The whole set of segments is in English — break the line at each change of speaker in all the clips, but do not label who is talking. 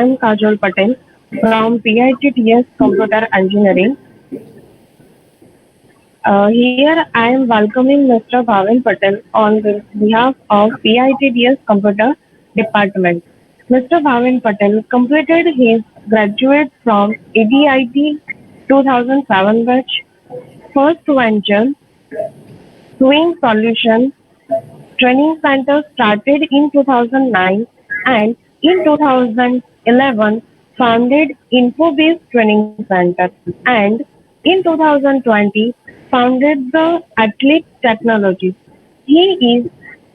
I'm Kajol Patel from PITTS Computer Engineering. Here I am welcoming Mr. Bhavin Patel on behalf of PITTS Computer Department. Mr. Bhavin Patel completed his graduate from ADIT 2007 batch, first venture, Swing Solution Training Center started in 2009 and in 2011 founded InfoBase Training Center and in 2020 founded the Athlete Technologies. He is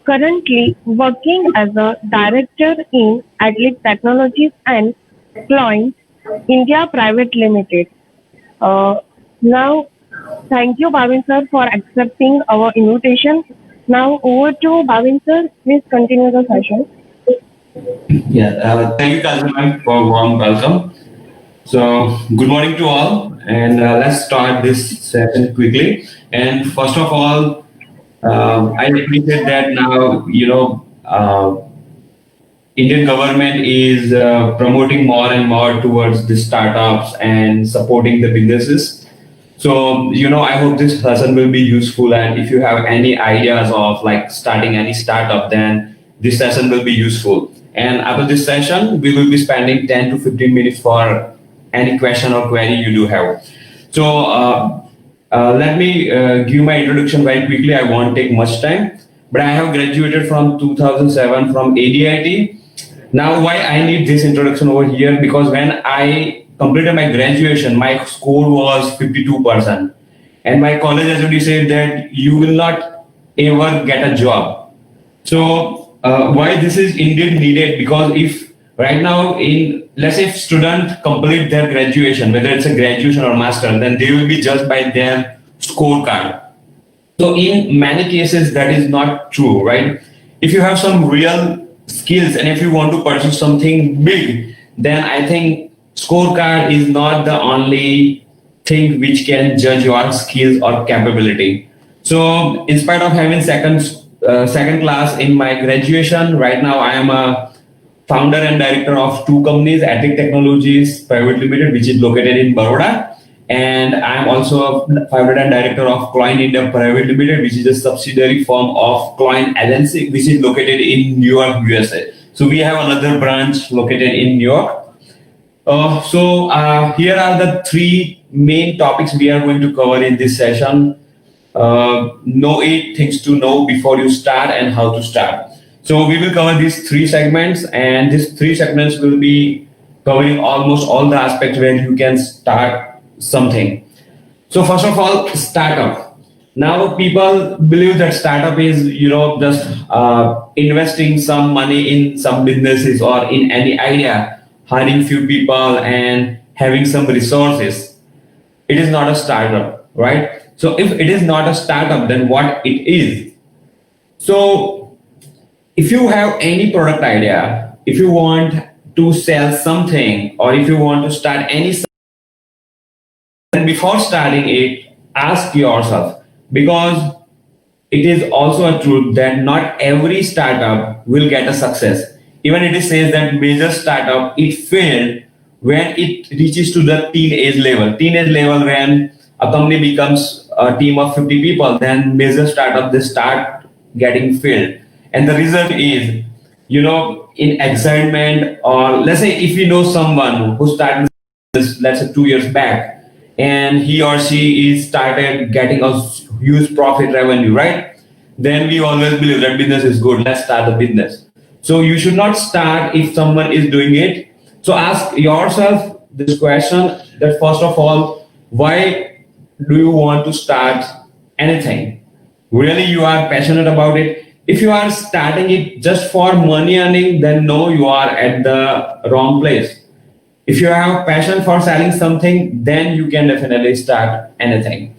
currently working as a director in Athlete Technologies and Client India Private Limited. Uh, Now, thank you, Bhavin sir, for accepting our invitation. Now, over to Bhavin sir. Please continue the session.
Yeah, thank you, Kazaman, for warm welcome. So, good morning to all, and let's start this session quickly. And first of all, I appreciate that now Indian government is promoting more and more towards the startups and supporting the businesses. So, I hope this lesson will be useful. And if you have any ideas of like starting any startup, then this session will be useful. And after this session, we will be spending 10 to 15 minutes for any question or query you do have. So, let me give my introduction very quickly. I won't take much time. But I have graduated from 2007 from ADIT. Now, why I need this introduction over here? Because when I completed my graduation, my score was 52%. And my college has already said that you will not ever get a job. So, why this is indeed needed? Because if right now, let's say if student complete their graduation, whether it's a graduation or master, then they will be judged by their scorecard. So in many cases, that is not true, right? If you have some real skills and if you want to pursue something big, then I think scorecard is not the only thing which can judge your skills or capability. So in spite of having second class in my graduation, right now I am a founder and director of two companies, Attic Technologies Private Limited, which is located in Baroda, and I am also a founder and director of Client India Private Limited, which is a subsidiary firm of Client LLC, which is located in New York, USA. So we have another branch located in New York. Here are the three main topics we are going to cover in this session. Know eight things to know before you start and how to start. So we will cover these three segments, and these three segments will be covering almost all the aspects where you can start something. So first of all, startup. Now people believe that startup is just investing some money in some businesses or in any idea, hiring few people and having some resources. It is not a startup, right? So if it is not a startup, then what it is? So if you have any product idea, if you want to sell something, or if you want to start any, then before starting it, ask yourself, because it is also a truth that not every startup will get a success. Even it is says that major startup it failed when it reaches to the teenage level. Teenage level, when a company becomes a team of 50 people, then major startup they start getting failed. And the reason is, in excitement, or let's say if you know someone who started this, let's say 2 years back, and he or she is started getting a huge profit revenue, right? Then we always believe that business is good. Let's start the business. So you should not start if someone is doing it. So ask yourself this question: that first of all, why do you want to start anything? Really, you are passionate about it. If you are starting it just for money earning, then no, you are at the wrong place. If you have passion for selling something, then you can definitely start anything.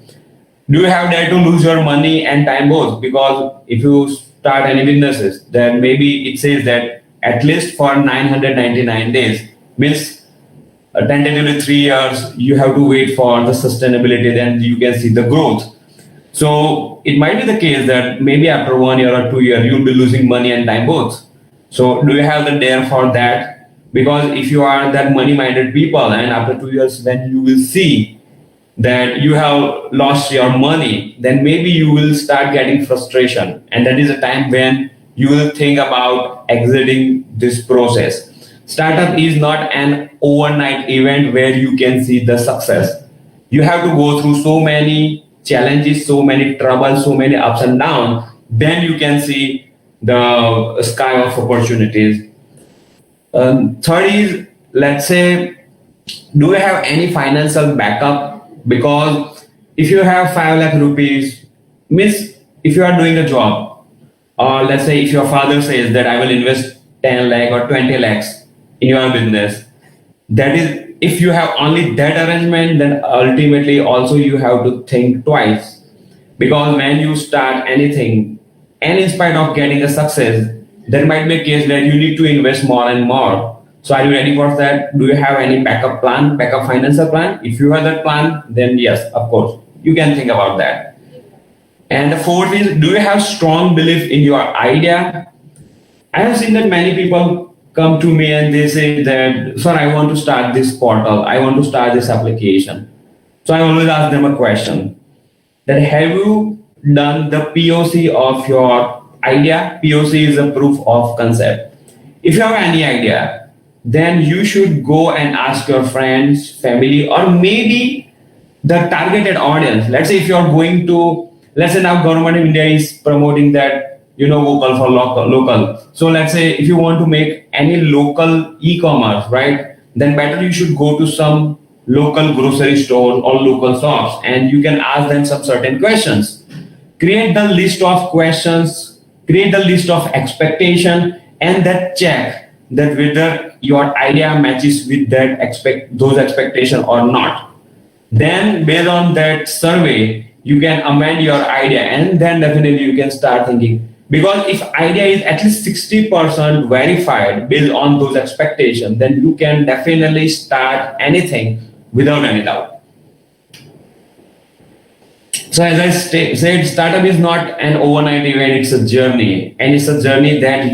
Do you have dare to lose your money and time both? Because if you start any businesses, then maybe it says that at least for 999 days, means tentatively 3 years, you have to wait for the sustainability, then you can see the growth. So it might be the case that maybe after 1 year or 2 years, you'll be losing money and time both. So do you have the dare for that? Because if you are that money minded people, and after 2 years when you will see that you have lost your money, then maybe you will start getting frustration, and that is a time when you will think about exiting this process. Startup is not an overnight event where you can see the success. You have to go through so many challenges, so many troubles, so many ups and downs, then you can see the sky of opportunities. Third is, let's say, do you have any financial backup? Because if you have 5 lakh rupees, means if you are doing a job, or let's say if your father says that I will invest 10 lakh or 20 lakhs in your business, that is, if you have only that arrangement, then ultimately also you have to think twice. Because when you start anything, and in spite of getting a success, there might be a case that you need to invest more and more. So are you ready for that? Do you have any backup plan, backup financial plan? If you have that plan, then yes, of course, you can think about that. And the fourth is, do you have strong belief in your idea? I have seen that many people come to me and they say that, sir, I want to start this portal, I want to start this application. So I always ask them a question, that have you done the POC of your idea? POC is a proof of concept. If you have any idea, then you should go and ask your friends, family, or maybe the targeted audience. Let's say if you're going to, let's say now government of India is promoting that, vocal for local. So let's say if you want to make any local e-commerce, right, then better you should go to some local grocery stores or local shops, and you can ask them some certain questions. Create the list of questions, create the list of expectation, and that check that whether your idea matches with those expectation or not. Then based on that survey, you can amend your idea, and then definitely you can start thinking. Because if idea is at least 60% verified based on those expectations, then you can definitely start anything without any doubt. So as I said, startup is not an overnight event, it's a journey. And it's a journey that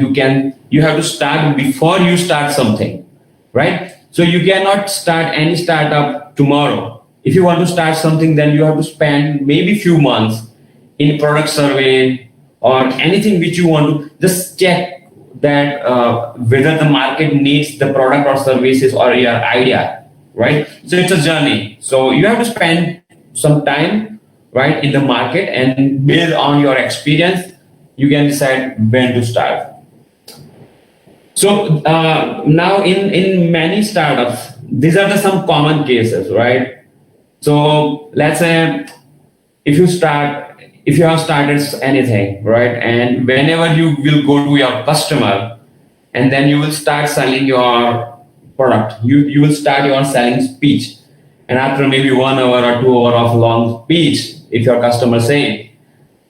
you have to start before you start something, right? So you cannot start any startup tomorrow. If you want to start something, then you have to spend maybe few months in product survey or anything which you want to just check that whether the market needs the product or services or your idea, right? So it's a journey. So you have to spend some time, right, in the market, and based on your experience, you can decide when to start. So now in many startups, these are some common cases, right? So let's say if you have started anything, right, and whenever you will go to your customer, and then you will start selling your product, you will start your selling speech, and after maybe 1 hour or 2 hour of long speech, if your customer say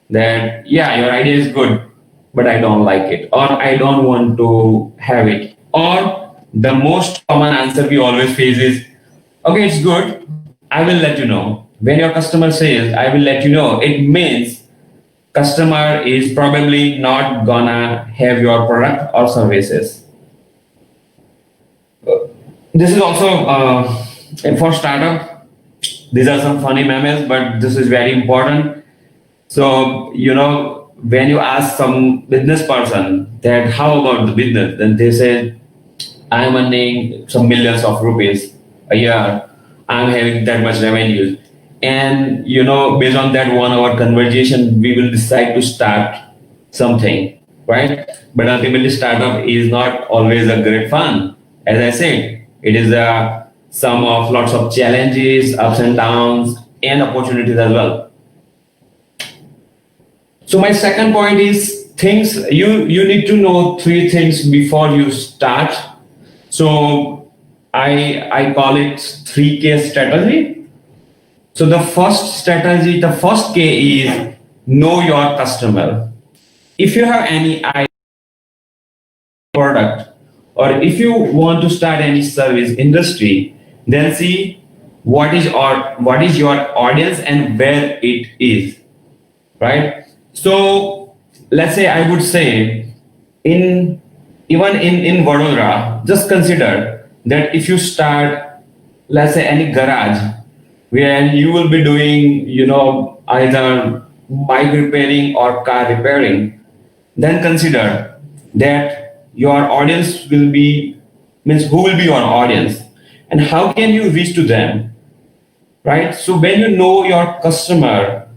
that, yeah, your idea is good, but I don't like it, or I don't want to have it, or the most common answer we always face is, okay, it's good, I will let you know. When your customer says, I will let you know, it means customer is probably not gonna have your product or services. This is also for startup. These are some funny memes, but this is very important. So, when you ask some business person that how about the business, then they say, I'm earning some millions of rupees a year. I'm having that much revenue. And, based on that 1 hour conversation, we will decide to start something, right? But ultimately, startup is not always a great fun. As I said, it is a sum of lots of challenges, ups and downs, and opportunities as well. So my second point is things you need to know 3 things before you start. So I call it 3K strategy. So the first strategy, the first K is know your customer. If you have any product, or if you want to start any service industry, then see what is your audience and where it is, right? So let's say I would say in Even in Vadodara, just consider that if you start, let's say, any garage where you will be doing, either bike repairing or car repairing, then consider that your audience will be, means who will be your audience and how can you reach to them, right? So when you know your customer,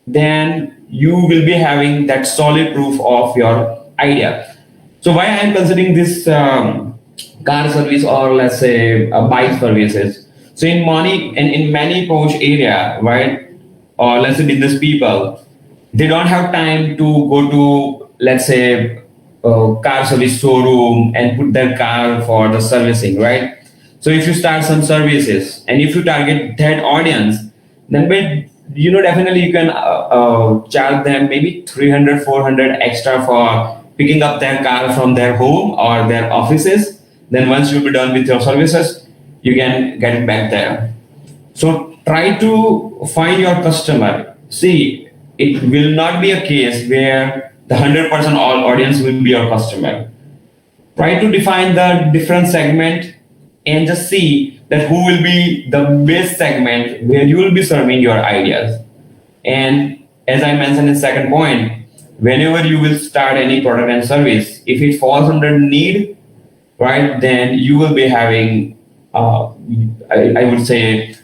then you will be having that solid proof of your idea. So why I'm considering this car service or let's say bike services. So in money and in many posh area, right, or let's say business people, they don't have time to go to let's say car service showroom and put their car for the servicing, right? So if you start some services and if you target that audience, then definitely you can charge them maybe 300, 400 extra for picking up their car from their home or their offices. Then once you'll be done with your services, you can get it back there. So try to find your customer. See, it will not be a case where the 100% all audience will be your customer. Try to define the different segment and just see that who will be the best segment where you will be serving your ideas. And as I mentioned in second point, whenever you will start any product and service, if it falls under need, right, then you will be having, I would say,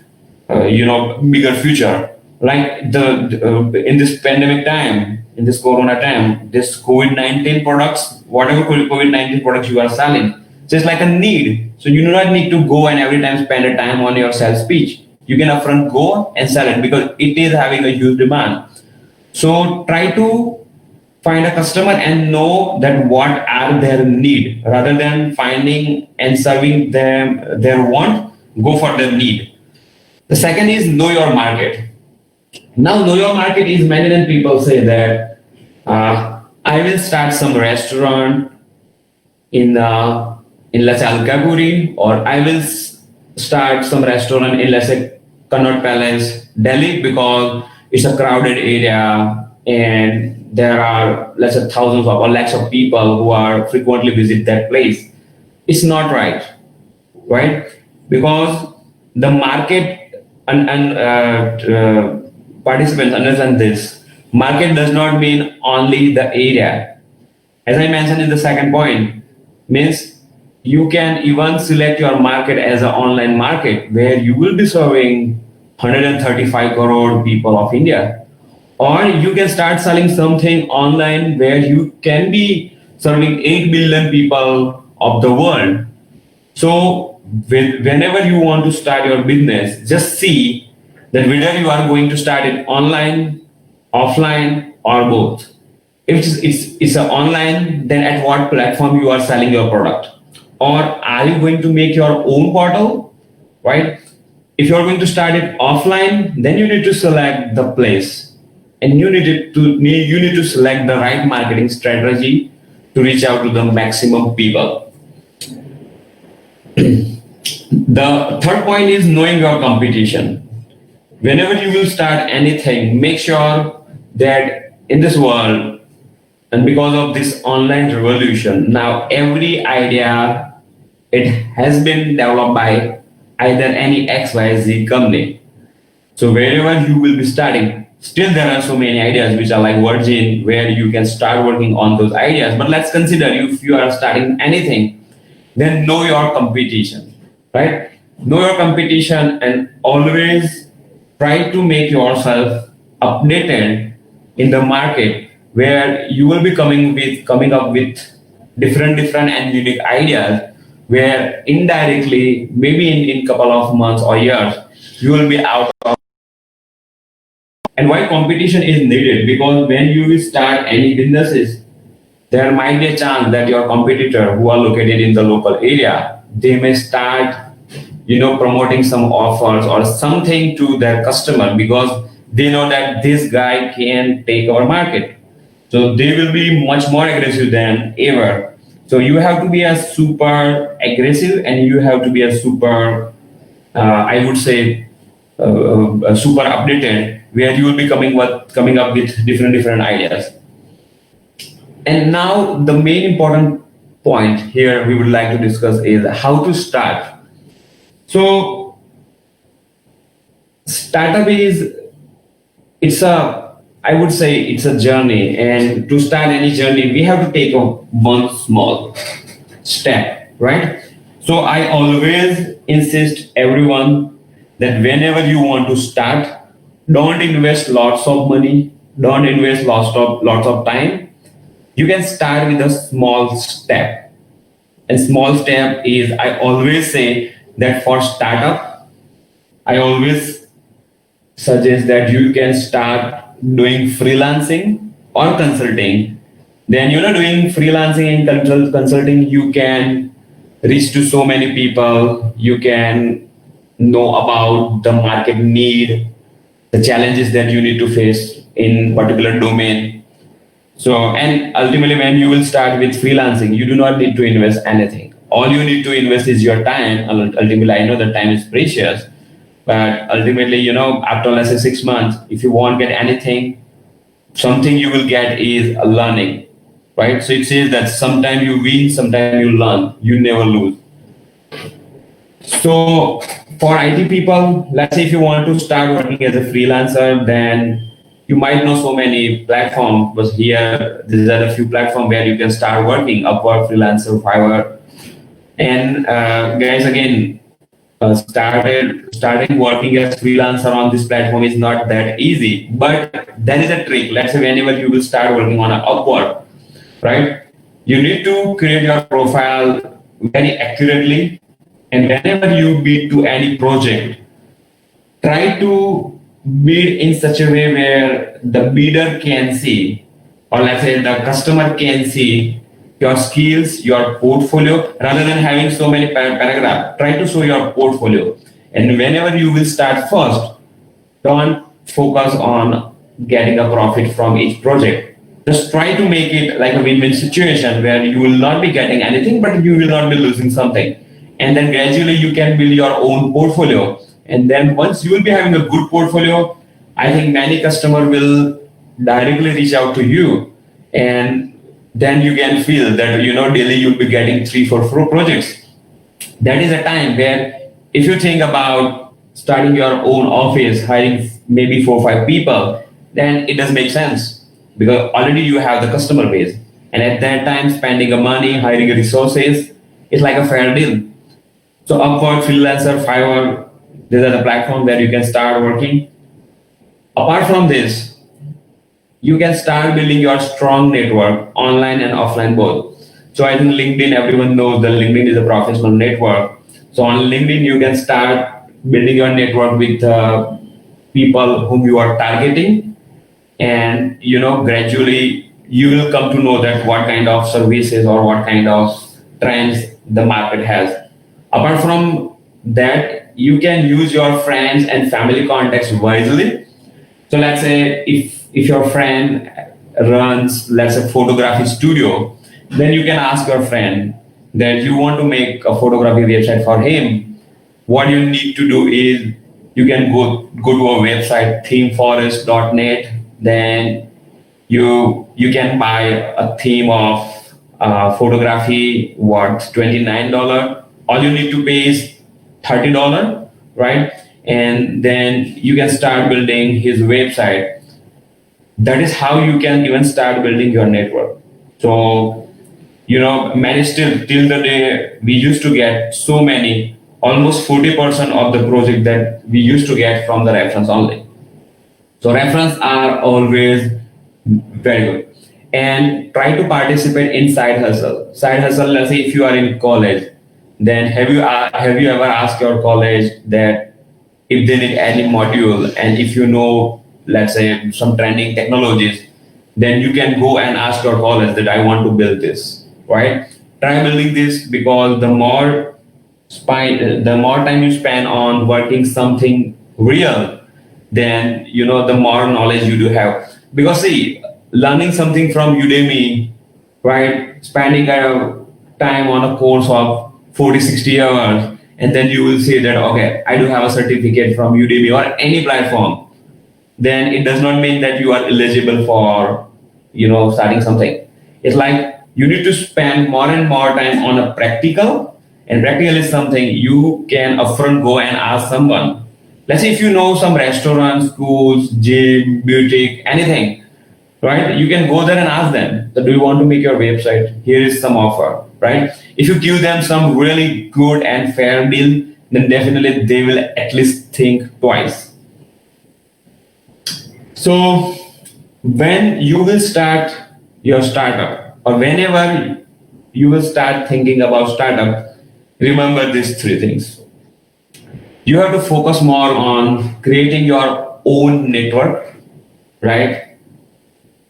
bigger future. Like in this pandemic time, in this Corona time, this COVID-19 products, whatever COVID-19 products you are selling, so it's like a need. So you do not need to go and every time spend a time on your sales speech. You can upfront go and sell it because it is having a huge demand. So try to find a customer and know that what are their need rather than finding and serving them their want. Go for their need. The second is know your market. Now, know your market is many than people say that I will start some restaurant in let's say Alkapuri, or I will start some restaurant in let's say Connaught Palace, Delhi, because it's a crowded area and there are let's say thousands of or lakhs of people who are frequently visit that place. It's not right, right? Because the market and participants understand this. Market does not mean only the area. As I mentioned in the second point, means you can even select your market as an online market where you will be serving 135 crore people of India. Or you can start selling something online where you can be serving 8 billion people of the world. So whenever you want to start your business, just see that whether you are going to start it online, offline, or both. If it's a online, then at what platform you are selling your product? Or are you going to make your own portal, right? If you're going to start it offline, then you need to select the place and you need to select the right marketing strategy to reach out to the maximum people. The third point is knowing your competition. Whenever you will start anything, make sure that in this world, and because of this online revolution, now every idea it has been developed by either any XYZ company. So wherever you will be starting, still there are so many ideas which are like virgin, where you can start working on those ideas. But let's consider if you are starting anything, then know your competition, right? Know your competition and always try to make yourself updated in the market where you will be coming up with different and unique ideas where indirectly maybe in couple of months or years you will be out of. And why competition is needed, because when you will start any businesses, there might be a chance that your competitor who are located in the local area, they may start promoting some offers or something to their customer because they know that this guy can take our market. So they will be much more aggressive than ever. So you have to be a super aggressive and you have to be a super, I would say, super updated, where you will be coming up with different ideas. And now the main important point here we would like to discuss is how to start. So startup is, it's a, I would say it's a journey, and to start any journey we have to take a one small step, right? So I always insist everyone that whenever you want to start, don't invest lots of money, don't invest lots of time. You can start with a small step. And small step is, I always say that for startup, I always suggest that you can start doing freelancing or consulting. Then, doing freelancing and consulting, you can reach to so many people. You can know about the market need, the challenges that you need to face in particular domain. So, and ultimately, when you will start with freelancing, you do not need to invest anything. All you need to invest is your time. Ultimately, I know that time is precious, but ultimately, after let's say 6 months, if you won't get anything, something you will get is a learning, right? So it says that sometimes you win, sometimes you learn, you never lose. So for IT people, let's say if you want to start working as a freelancer, then you might know so many platforms, but here these are a few platforms where you can start working: Upwork, Freelancer, Fiverr. And guys, again, starting working as freelancer on this platform is not that easy, but there is a trick. Let's say whenever you will start working on an Upwork, right? You need to create your profile very accurately, and whenever you bid to any project, try to bid in such a way where the bidder can see, or let's say the customer can see your skills, your portfolio, rather than having so many paragraphs. Try to show your portfolio. And whenever you will start first, don't focus on getting a profit from each project. Just try to make it like a win-win situation where you will not be getting anything, but you will not be losing something. And then gradually you can build your own portfolio. And then once you will be having a good portfolio, I think many customer will directly reach out to you, and then you can feel that daily you'll be getting 3 4 projects. That is a time where, if you think about starting your own office, hiring maybe 4 5 people, then it does make sense because already you have the customer base, and at that time spending the money, hiring resources is like a fair deal. So Upwork, Freelancer, Fiverr, these are the platforms where you can start working. Apart from this, you can start building your strong network online and offline both. So I think LinkedIn, everyone knows that LinkedIn is a professional network. So on LinkedIn, you can start building your network with people whom you are targeting, and gradually you will come to know that what kind of services or what kind of trends the market has. Apart from that, you can use your friends and family contacts wisely. So let's say if your friend runs, let's say, photography studio, then you can ask your friend that you want to make a photography website for him. What you need to do is, you can go to a website, themeforest.net. Then you can buy a theme of photography worth $29. All you need to pay is $30, right? And then you can start building his website. That is how you can even start building your network. So, many still till the day we used to get so many, almost 40% of the project that we used to get from the reference only. So reference are always very good. And try to participate in side hustle. Side hustle, let's say if you are in college, then have you ever asked your college that if they need any module, and if let's say, some trending technologies, then you can go and ask your college that I want to build this, right? Try building this, because the more time you spend on working something real, then the more knowledge you do have. Because see, learning something from Udemy, right? Spending time on a course of 40 60 hours, and then you will say that, okay, I do have a certificate from Udemy or any platform, then it does not mean that you are eligible for starting something. It's like you need to spend more and more time on a practical. And practical is something you can upfront go and ask someone. Let's say if you know some restaurants, schools, gym, boutique, anything, right? You can go there and ask them, that, do you want to make your website? Here is some offer, right? If you give them some really good and fair deal, then definitely they will at least think twice. So when you will start your startup, or whenever you will start thinking about startup, remember these three things. You have to focus more on creating your own network, right?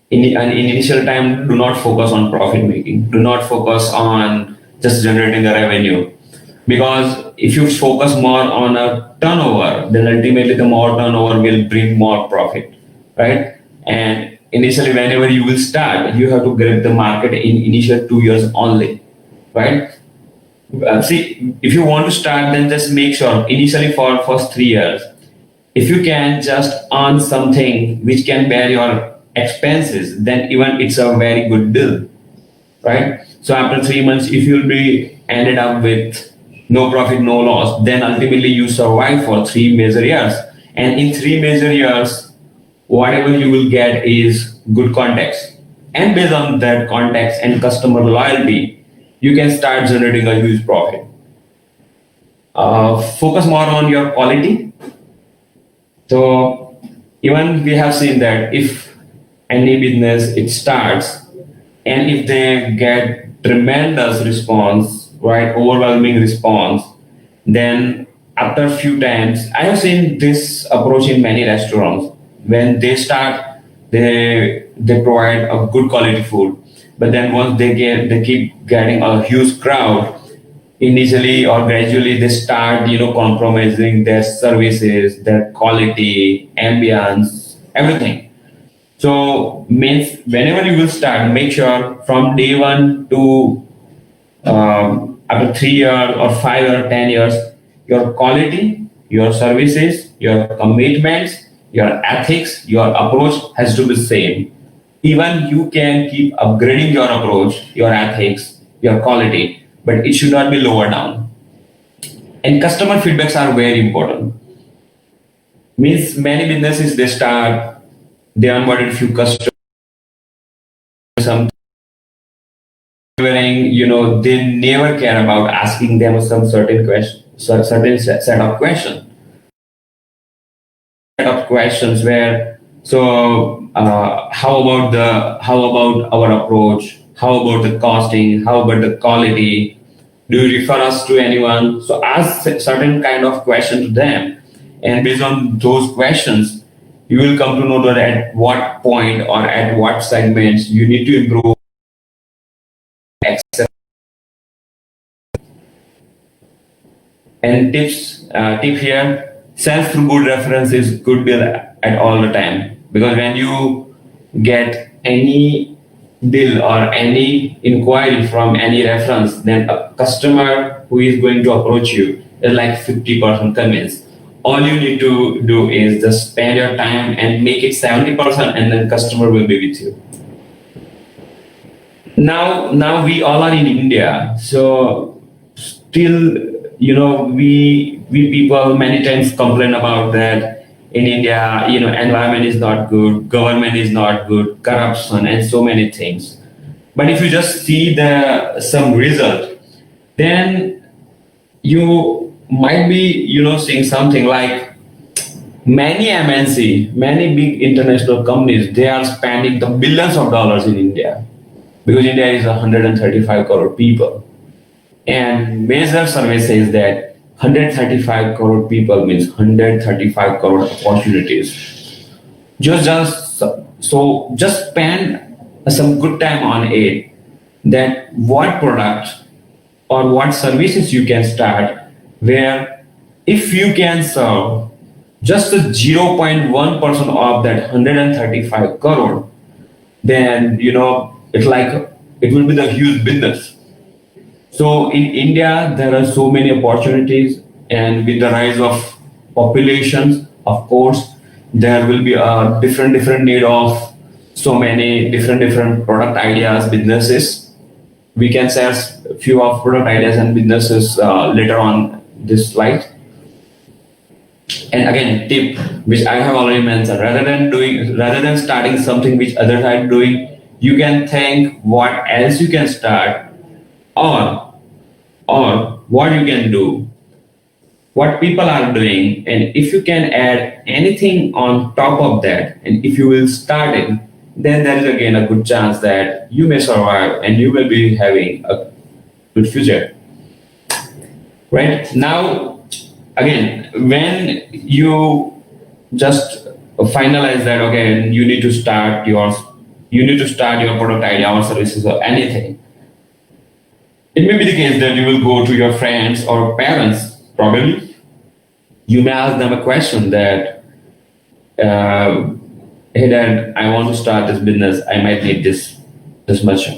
In an initial time, do not focus on profit making. Do not focus on just generating the revenue. Because if you focus more on a turnover, then ultimately the more turnover will bring more profit, right? And initially, whenever you will start, you have to grab the market in initial 2 years only, right? See, if you want to start, then just make sure initially for first 3 years, if you can just earn something which can bear your expenses, then even it's a very good deal, right? So after 3 months, if you'll be ended up with no profit, no loss, then ultimately you survive for 3 major years. And in 3 major years, whatever you will get is good context. And based on that context and customer loyalty, you can start generating a huge profit. Focus more on your quality. So even we have seen that if any business it starts, and if they get tremendous response, right, overwhelming response, then after a few times, I have seen this approach in many restaurants. When they start, they provide a good quality food, but then once they keep getting a huge crowd, initially or gradually they start compromising their services, their quality, ambience, everything. So means whenever you will start, make sure from day one to after 3 years or 5 or 10 years, your quality, your services, your commitments, your ethics, your approach has to be same. Even you can keep upgrading your approach, your ethics, your quality, but it should not be lower down. And customer feedbacks are very important. Means many businesses they start, they onboarded few customers, some they never care about asking them some certain question, certain set of questions. Set of questions where how about our approach? How about the costing? How about the quality? Do you refer us to anyone? So ask certain kind of question to them, and based on those questions, you will come to know that at what point or at what segments you need to improve. And tip here, self through good reference is good deal at all the time, because when you get any deal or any inquiry from any reference, then a customer who is going to approach you is like 50% convinced. All you need to do is just spend your time and make it 70%, and then customer will be with you. Now we all are in India, so still we people many times complain about that in India, environment is not good, government is not good, corruption, and so many things. But if you just see the some result, then you might be seeing something like many MNC, many big international companies, they are spending the billions of dollars in India, because India is 135 crore people. And major survey says that 135 crore people means 135 crore opportunities. Just spend some good time on it, that what product or what services you can start, where if you can serve just the 0.1% of that 135 crore, then it's like it will be the huge business. So in India, there are so many opportunities, and with the rise of populations, of course, there will be a different need of so many different product ideas, businesses. We can share a few of product ideas and businesses later on this slide. And again, tip which I have already mentioned: rather than starting something which others are doing, you can think what else you can start, or what you can do, what people are doing, and if you can add anything on top of that, and if you will start it, then there is again a good chance that you may survive and you will be having a good future. Right now, again, when you just finalize that, okay, you need to start your product idea or services or anything. It may be the case that you will go to your friends or parents, probably. You may ask them a question that, hey dad, I want to start this business. I might need this much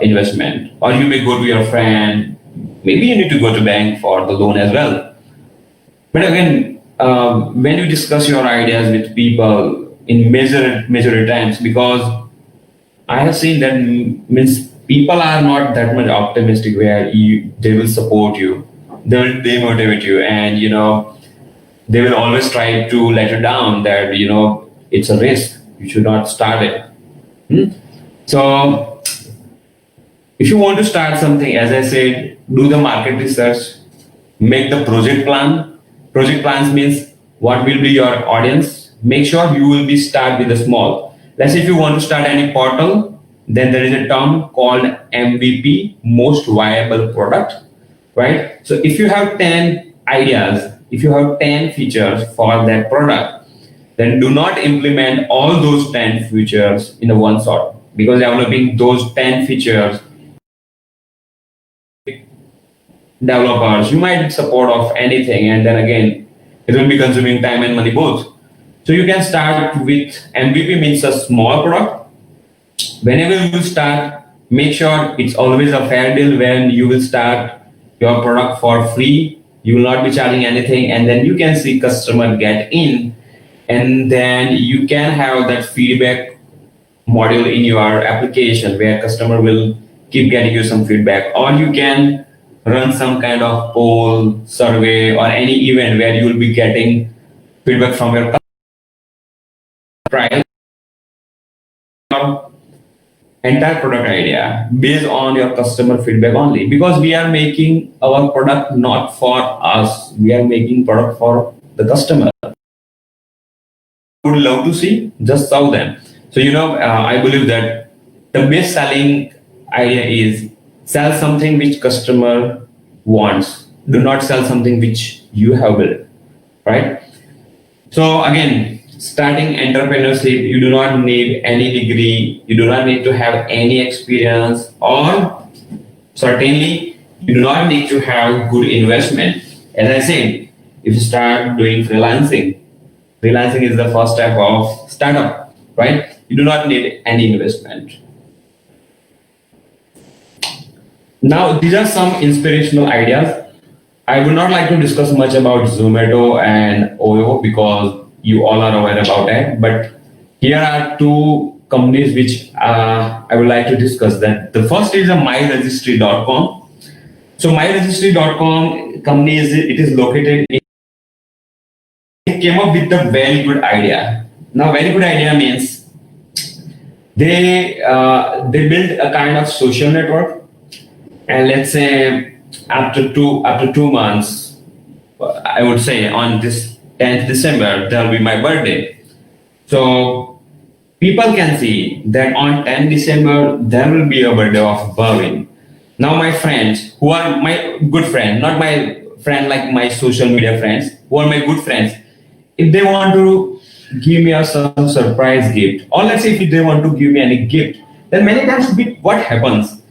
investment. Or you may go to your friend. Maybe you need to go to bank for the loan as well. But again, when you discuss your ideas with people in major times, because I have seen that means people are not that much optimistic where they will support you, they will demotivate you, and they will always try to let you down that it's a risk, you should not start it. So if you want to start something, as I said, do the market research, make the project plan. Project plans means what will be your audience. Make sure you will be start with a small. Let's say if you want to start any portal, then there is a term called MVP, most viable product, right? So if you have 10 ideas, if you have 10 features for that product, then do not implement all those 10 features in a one shot, because developing those 10 features, developers, you might support of anything, and then again, it will be consuming time and money both. So you can start with MVP, means a small product. Whenever you start, make sure it's always a fair deal. When you will start your product for free, you will not be charging anything, and then you can see customer get in, and then you can have that feedback module in your application where customer will keep getting you some feedback, or you can run some kind of poll, survey, or any event where you will be getting feedback from your price or entire product idea based on your customer feedback only, because we are making our product not for us, we are making product for the customer. Would love to see, just sell them. So I believe that the best selling idea is sell something which customer wants. Do not sell something which you have built, right? So again, starting entrepreneurship, you do not need any degree, you do not need to have any experience, or certainly you do not need to have good investment. As I said, if you start doing freelancing is the first step of startup, right? You do not need any investment. Now, these are some inspirational ideas. I would not like to discuss much about Zomato and Oyo because you all are aware about it. But here are two companies which I would like to discuss. That the first is a myregistry.com. So myregistry.com company it is located in. It came up with a very good idea. Now, very good idea means they built a kind of social network, and let's say after 2 months, I would say on this 10th December, there'll be my birthday. So people can see that on 10th December, there will be a birthday of Bhavin. Now my friends, who are my good friends, not my friend like my social media friends, who are my good friends, if they want to give me some surprise gift, or let's say if they want to give me any gift, then many times what happens?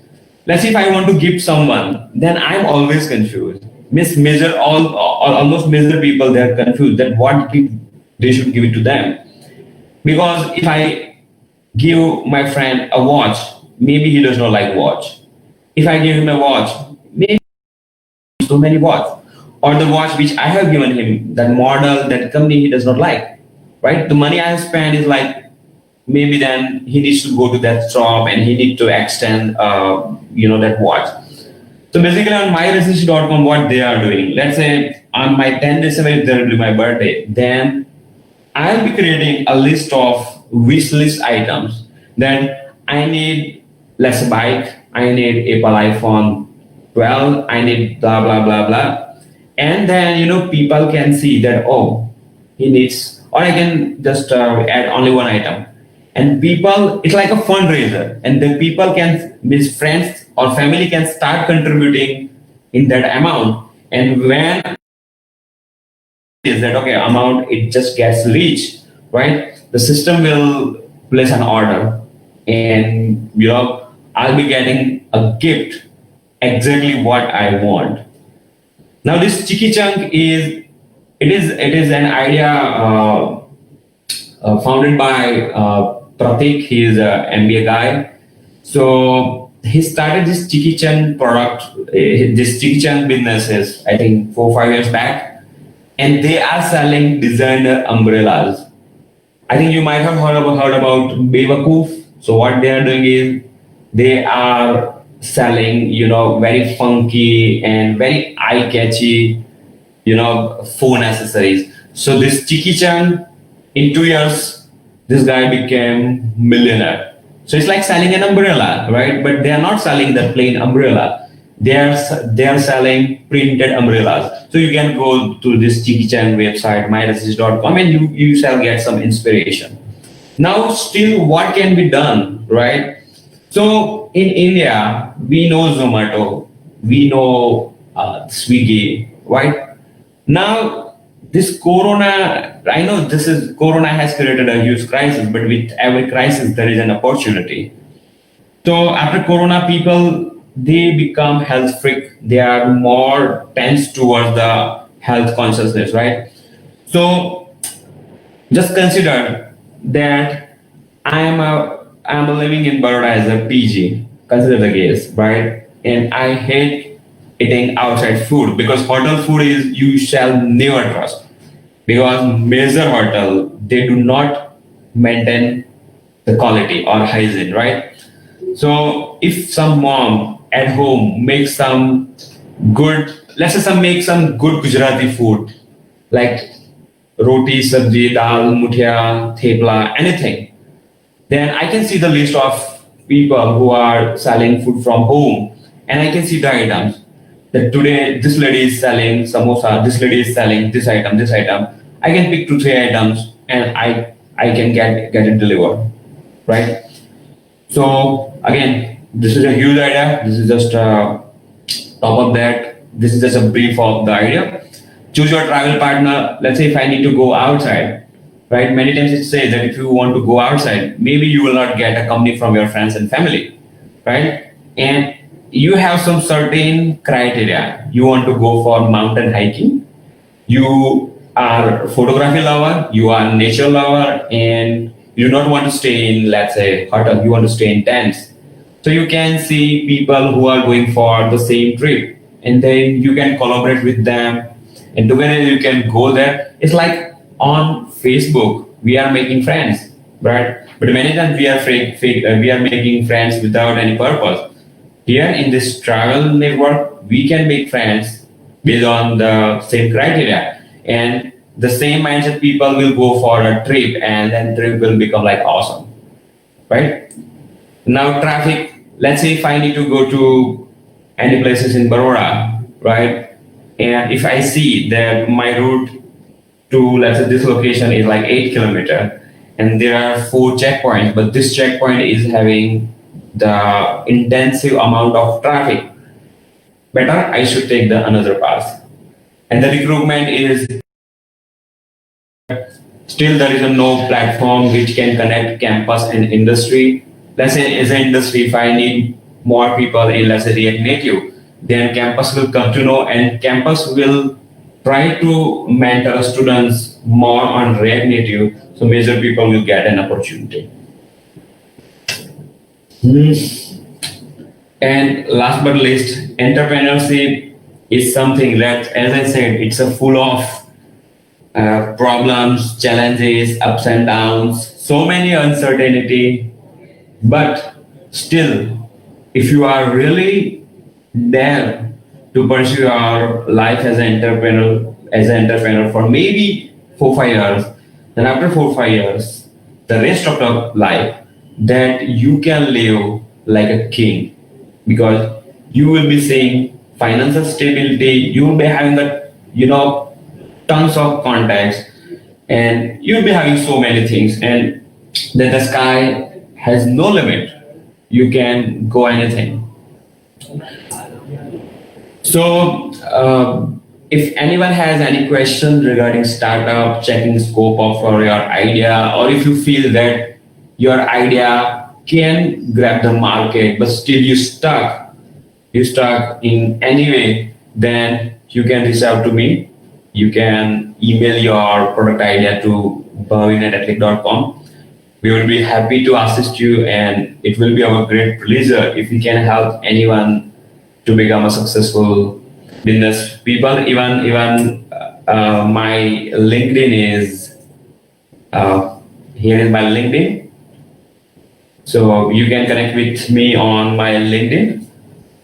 Let's say if I want to give someone, then I'm always confused. Almost measure people, they're confused that what gift they should give it to them. Because if I give my friend a watch, maybe he does not like watch. If I give him a watch, maybe so many watch. Or the watch which I have given him, that model, that company he does not like. Right? The money I have spent is like maybe then he needs to go to that shop and he need to extend, that watch. So basically on myresearch.com, what they are doing, let's say on my 10th December, if there will be my birthday, then I'll be creating a list of wish list items that I need, let's say bike, I need Apple iPhone 12, I need blah, blah, blah, blah. And then, people can see that, oh, he needs, or I can just add only one item. And people, it's like a fundraiser. And then people can, his friends or family can start contributing in that amount. And when is that okay amount it just gets reached, right, the system will place an order, and I'll be getting a gift exactly what I want. Now this Chiki Chunk is an idea founded by Pratik. He is a MBA guy. So he started this Chiki Chunk product, this Chiki Chunk businesses, I think 4 or 5 years back, and they are selling designer umbrellas. I think you might have heard about Bewakoof. So what they are doing is they are selling, very funky and very eye-catchy, phone accessories. So this Chiki Chan, in 2 years, this guy became millionaire. So it's like selling an umbrella, right? But they are not selling the plain umbrella. They are selling printed umbrellas. So you can go to this Chiki Chan website, myresearch.com, and you shall get some inspiration. Now, still, what can be done, right? So in India, we know Zomato, we know Swiggy, right? Now, this Corona, I know Corona has created a huge crisis, but with every crisis, there is an opportunity. So after Corona, people, they become health freak. They are more tense towards the health consciousness, right? So just consider that I'm living in Baroda as a PG. Consider the case, right? And I hate eating outside food because hotel food is you shall never trust, because major hotel they do not maintain the quality or hygiene, right? So if some mom at home makes some good, let's say make some good Gujarati food like roti, sabji, dal, muthia, thepla, anything, then I can see the list of people who are selling food from home, and I can see the items that today this lady is selling samosa, this lady is selling this item, this item. I can pick 2 3 items and I can get it delivered, right? So again, this is a huge idea. This is just top of that. This is just a brief of the idea. Choose your travel partner. Let's say if I need to go outside, right? Many times it says that if you want to go outside, maybe you will not get a company from your friends and family, right? And you have some certain criteria. You want to go for mountain hiking. You are photography lover. You are nature lover, and you do not want to stay in, let's say, hotel. You want to stay in tents. So you can see people who are going for the same trip, and then you can collaborate with them, and together you can go there. It's like on Facebook, we are making friends, right? But many times we are we are making friends without any purpose. Here in this travel network, we can make friends based on the same criteria, and the same mindset people will go for a trip, and then trip will become like awesome, right? Now traffic, let's say if I need to go to any places in Baroda, right? And if I see that my route to, let's say, this location is like 8 kilometers, and there are 4 checkpoints, but this checkpoint is having the intensive amount of traffic, better I should take the another path. And the recruitment is still there is a no platform which can connect campus and industry. Let's say as an industry, if I need more people in, let's say, React Native, then campus will come to know, and campus will try to mentor students more on React Native, so major people will get an opportunity. And last but least, entrepreneurship is something that, as I said, it's a full of problems, challenges, ups and downs, so many uncertainty. But still, if you are really there to pursue your life as an entrepreneur for maybe 4 5 years, then after 4 5 years, the rest of the life that you can live like a king, because you will be seeing financial stability, you will be having the tons of contacts, and you'll be having so many things, and then the sky has no limit. You can go anything. So, if anyone has any questions regarding startup, checking scope of or your idea, or if you feel that your idea can grab the market, but still you stuck in any way, then you can reach out to me. You can email your product idea to bhavin@ethnic.com. We will be happy to assist you, and it will be our great pleasure if we can help anyone to become a successful business people. Even my LinkedIn is here is my LinkedIn, so you can connect with me on my LinkedIn.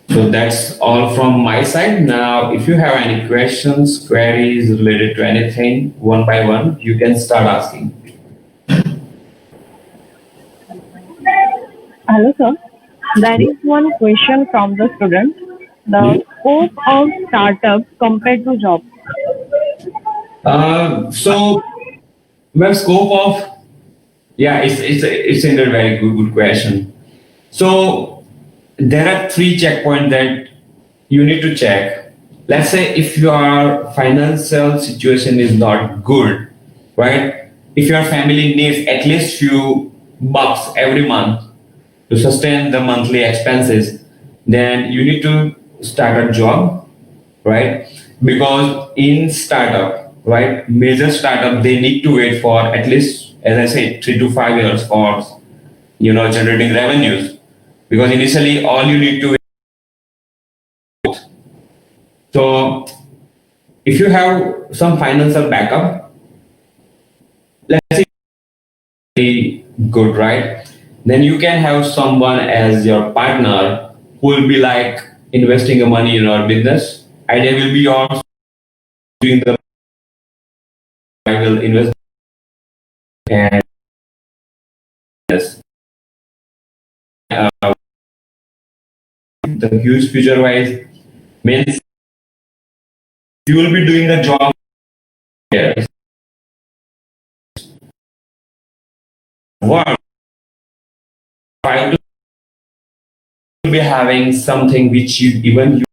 So that's all from my side. Now, if you have any questions, queries related to anything, one by one, you can start asking.
Hello, sir. There is one question from the student. The scope of startup compared to job.
So, well, scope of yeah, it's a very good question. So there are three checkpoints that you need to check. Let's say if your financial situation is not good, right? If your family needs at least few bucks every month to sustain the monthly expenses, then you need to start a job, right? Because in startup, right, major startup, they need to wait for at least, as I said, 3 to 5 years for generating revenues. Because initially all you need to. So if you have some financial backup, let's say good, right? Then you can have someone as your partner who will be like investing the money in your business. Idea will be yours, doing the I will invest, and yes, the huge future wise means you will be doing the job here. Work. Try to be having something which you even you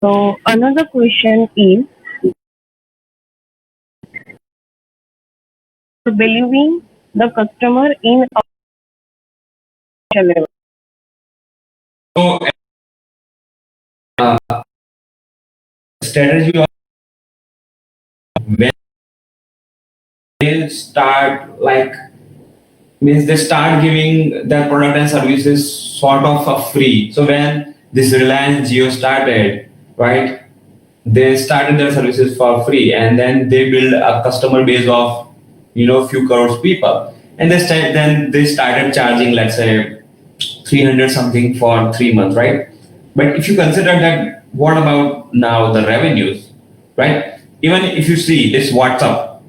So another question is believing the customer in a level.
so strategy of when they start like means they start giving their product and services sort of for free. So when this Reliance Geo started, right, they started their services for free, and then they build a customer base of few crores people, and then they started charging, let's say, 300 something for 3 months, right? But if you consider that, what about now the revenues, right? Even if you see this WhatsApp,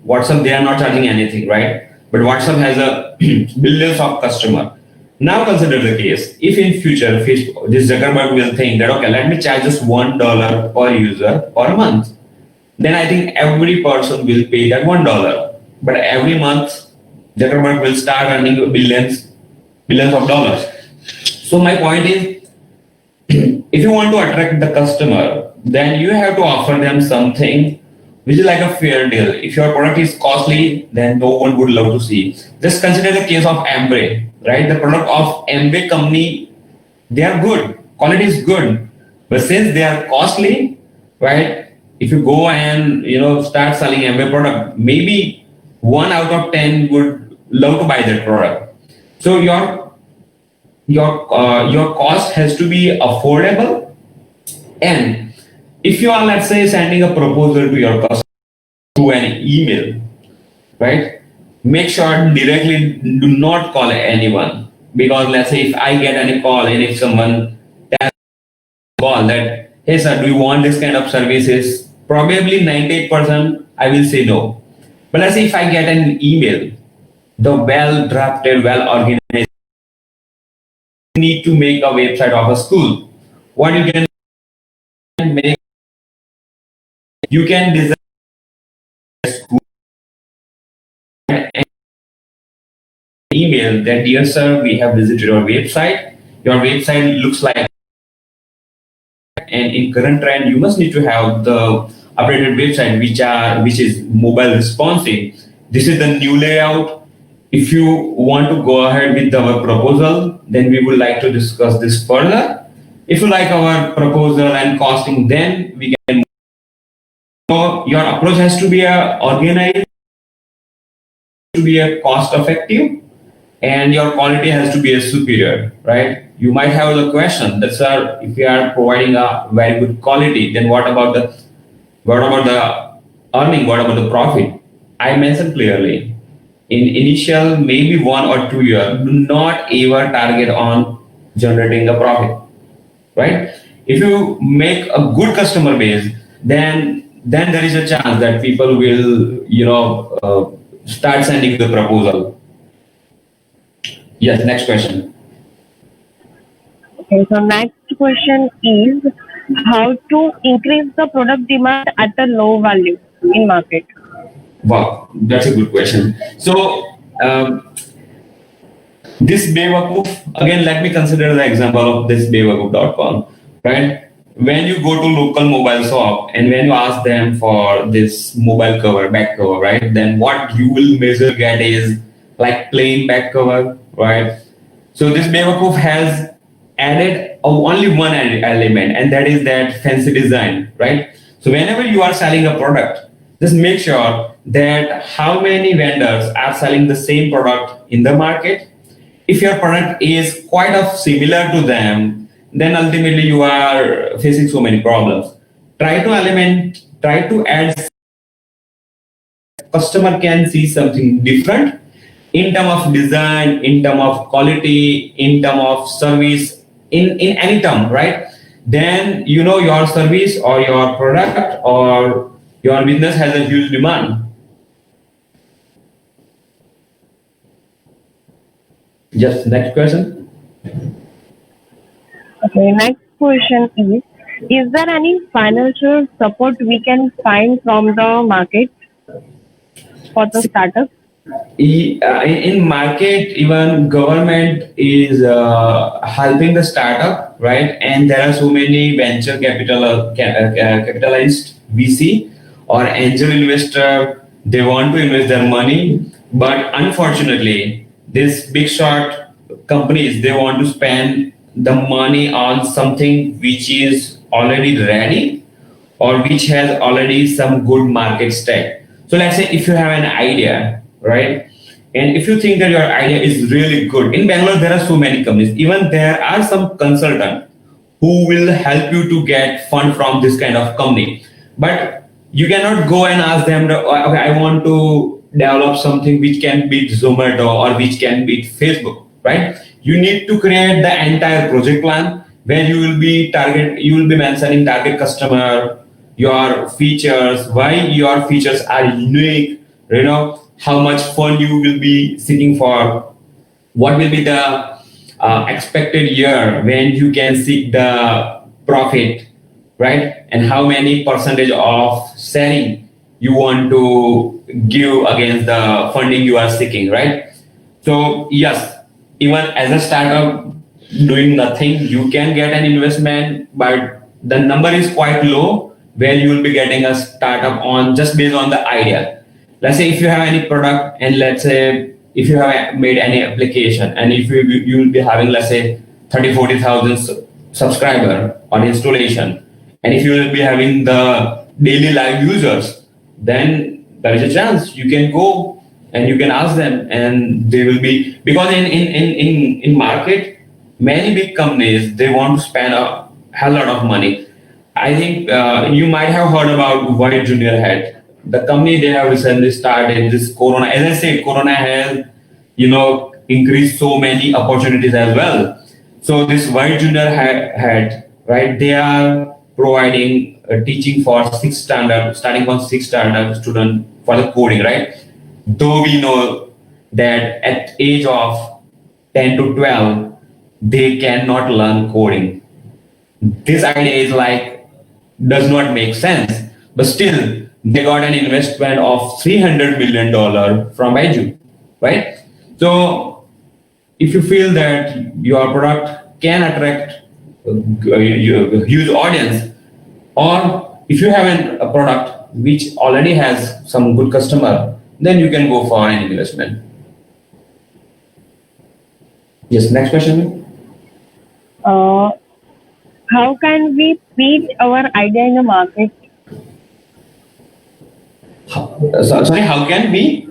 they are not charging anything, right? But WhatsApp has a billions of customer. Now consider the case. If in future Facebook, this Zuckerberg will think that okay, let me charge just $1 per user per month, then I think every person will pay that $1. But every month, Zuckerberg will start earning billions of dollars. So my point is, if you want to attract the customer, then you have to offer them something which is like a fair deal. If your product is costly, then no one would love to see. Just consider the case of Amway, right? The product of Amway company, they are good, quality is good, but since they are costly, right? If you go and start selling Amway product, maybe 1 out of 10 would love to buy that product. So your cost has to be affordable. And if you are, let's say, sending a proposal to your customer through an email, right? Make sure directly do not call anyone, because let's say if I get any call and if someone tells call that, hey sir, do you want this kind of services? Probably 98% I will say no. But let's say if I get an email, the well drafted, well organized, need to make a website of a school. What you can make, you can design a school and email that, dear sir, we have visited your website. Your website looks like, and in current trend, you must need to have the updated website which is mobile responsive. This is the new layout. If you want to go ahead with our proposal, then we would like to discuss this further. If you like our proposal and costing, then we can. So your approach has to be a organized, to be a cost effective, and your quality has to be a superior, right? You might have the question that, sir, if you are providing a very good quality, then what about the earning? What about the profit? I mentioned clearly, in initial maybe 1 or 2 years, do not ever target on generating the profit, right? If you make a good customer base, then there is a chance that people will start sending the proposal. Yes, next question.
Okay, so next question is how to increase the product demand at a low value in market.
Wow, that's a good question. So this Bewakoof, again, let me consider the example of this Bewakoof.com, right? When you go to local mobile shop and when you ask them for this mobile cover, back cover, right? Then what you will measure get is like plain back cover, right? So this Bewakoof has added only one element, and that is that fancy design, right? So whenever you are selling a product, just make sure that how many vendors are selling the same product in the market. If your product is quite of similar to them, then ultimately you are facing so many problems. Try to add, customer can see something different in terms of design, in terms of quality, in terms of service, in any term, right? Then your service or your product or your business has a huge demand. Just next question.
Okay, next question is there any financial support we can find from the market for the startup?
In market, even government is helping the startup, right? And there are so many venture capitalized VC or angel investor. They want to invest their money, but unfortunately, these big shot companies, they want to spend the money on something which is already ready or which has already some good market stack. So let's say if you have an idea, right? And if you think that your idea is really good, in Bangalore there are so many companies. Even there are some consultants who will help you to get fund from this kind of company. But you cannot go and ask them, okay, I want to develop something which can beat Zomato or which can beat Facebook, right? You need to create the entire project plan where you will be mentioning target customer, your features, why your features are unique, how much fund you will be seeking for, what will be the expected year when you can seek the profit, right? And how many percentage of sharing you want to give against the funding you are seeking, right? So yes, even as a startup doing nothing, you can get an investment, but the number is quite low where you will be getting a startup on just based on the idea. Let's say if you have any product, and let's say if you have made any application, and if you will be having, let's say, 30,000-40,000 subscriber on installation, and if you will be having the daily live users, then there is a chance you can go and you can ask them, and they will be, because in market, many big companies, they want to spend a hell lot of money. I think you might have heard about White Junior Head. The company, they have recently started this Corona. As I said, Corona has, increased so many opportunities as well. So this White Junior Head, right? They are providing teaching for sixth standard, starting from sixth standard student for the coding, right? Though we know that at age of 10 to 12, they cannot learn coding. This idea is like, does not make sense, but still they got an investment of $300 million from Edu, right? So if you feel that your product can attract a huge audience, or if you have a product which already has some good customer, then you can go for an investment. Yes, next question.
Uh, how can we pitch our idea in the market?
Sorry, how can we?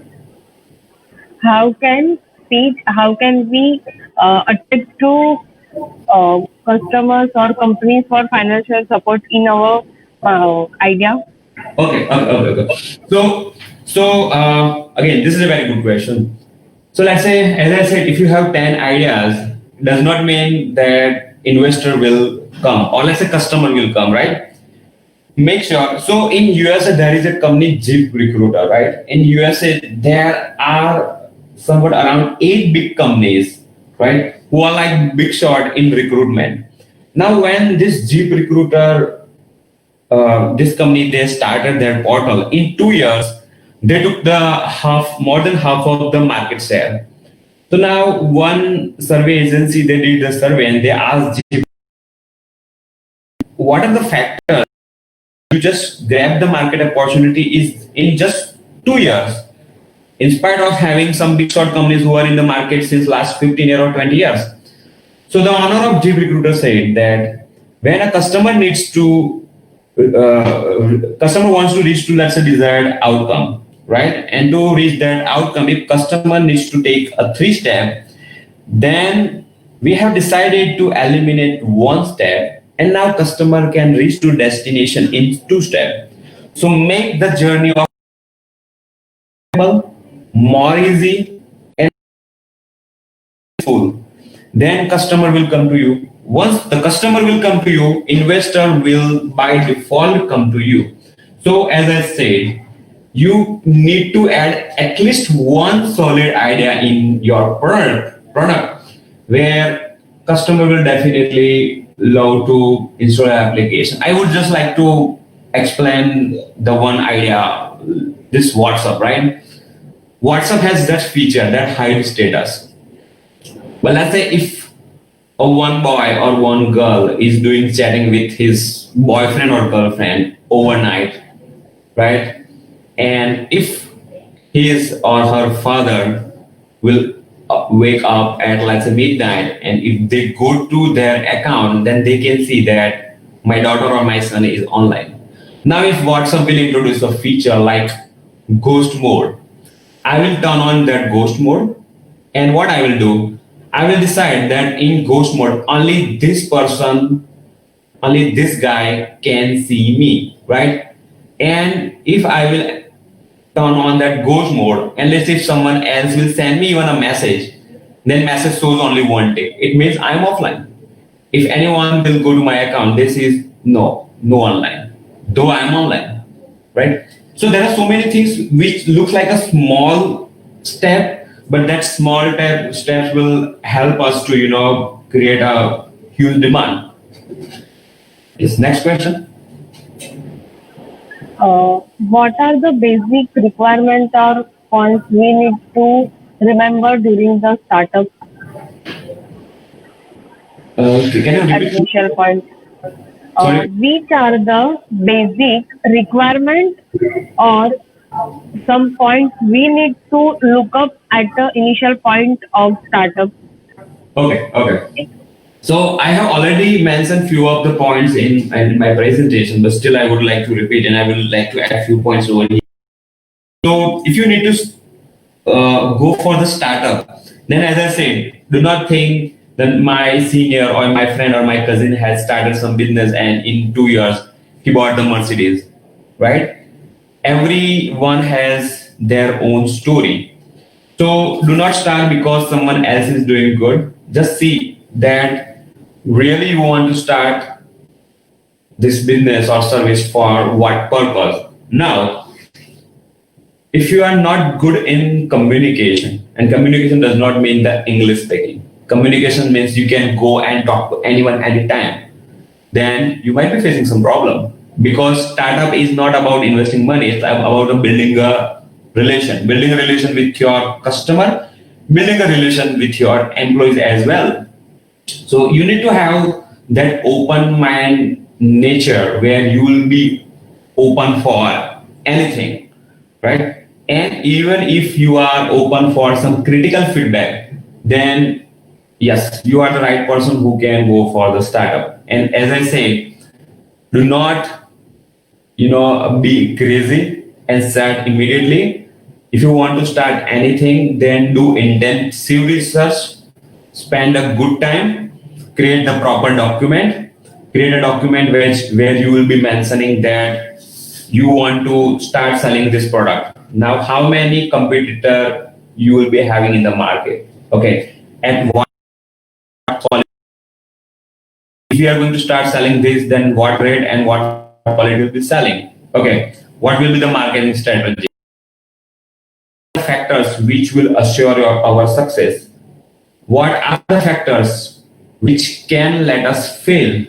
How can we attract to customers or companies for financial support in our idea?
Okay. So again, this is a very good question. So let's say, as I said, if you have 10 ideas, does not mean that investor will come, or let's say customer will come, right? Make sure. So in USA, there is a company Jeep Recruiter, right? In USA, there are somewhat around 8 big companies, right? Who are like big shot in recruitment. Now, when this Jeep Recruiter, this company, they started their portal in 2 years, they took more than half of the market share. So now one survey agency, they did the survey and they asked Jeep, what are the factors you just grab the market opportunity is in just 2 years, in spite of having some big short companies who are in the market since last 15 years or 20 years. So the owner of Jeep Recruiter said that when a customer customer wants to reach to, let's say, desired outcome, right? And to reach that outcome, if customer needs to take a 3 step, then we have decided to eliminate 1 step, and now customer can reach to destination in 2 steps. So make the journey of more easy and full. Then customer will come to you. Once the customer will come to you, investor will by default come to you. So as I said, you need to add at least one solid idea in your product where customer will definitely love to install an application. I would just like to explain the one idea, this WhatsApp, right? WhatsApp has that feature, that hide status. Well, let's say if a one boy or one girl is doing chatting with his boyfriend or girlfriend overnight, right? And if his or her father will wake up at, let's say, midnight, and if they go to their account, then they can see that my daughter or my son is online. Now, if WhatsApp will introduce a feature like ghost mode, I will turn on that ghost mode, and what I will do, I will decide that in ghost mode, only this person, only this guy can see me, right? And if I will turn on that ghost mode, and let's say if someone else will send me even a message, then message shows only one day. It means I'm offline. If anyone will go to my account, this is no online, though I'm online, right? So there are so many things which looks like a small step, but that small steps will help us to create a huge demand. Yes, next question.
What are the basic requirements or points we need to remember during the startup
Can you repeat?
initial point?
Sorry.
Which are the basic requirements or some points we need to look up at the initial point of startup?
Okay. So I have already mentioned few of the points in my presentation, but still I would like to repeat, and I would like to add a few points over here. So if you need to go for the startup, then as I said, do not think that my senior or my friend or my cousin has started some business and in 2 years he bought the Mercedes, right? Everyone has their own story. So do not start because someone else is doing good. Just see that really you want to start this business or service for what purpose. Now, if you are not good in communication, and communication does not mean the English speaking, communication means you can go and talk to anyone anytime, then you might be facing some problem because startup is not about investing money, it's about building a relation with your customer, building a relation with your employees as well. So you need to have that open mind nature where you will be open for anything, right? And even if you are open for some critical feedback, then yes, you are the right person who can go for the startup. And as I say, do not be crazy and start immediately. If you want to start anything, then do intensive research, spend a good time, create the proper document, create a document where you will be mentioning that you want to start selling this product. Now, how many competitor you will be having in the market? Okay, at what quality? If you are going to start selling this, then what rate and what quality will be selling? Okay, what will be the marketing strategy? Factors which will assure our success. What are the factors which can let us fail?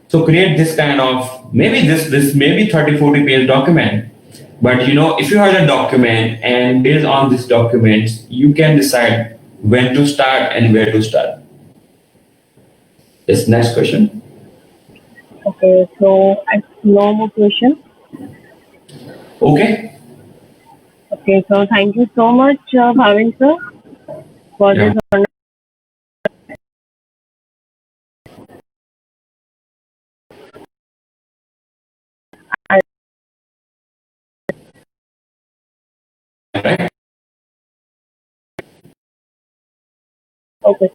So create this kind of, maybe this maybe 30-40 page document, but if you have a document and based on this document you can decide when to start and where to start. Yes, next question.
Okay, so I no more questions.
Okay.
Okay, so thank you so much, Bhavin sir, for
Yeah.
this wonderful.
Right.
Okay.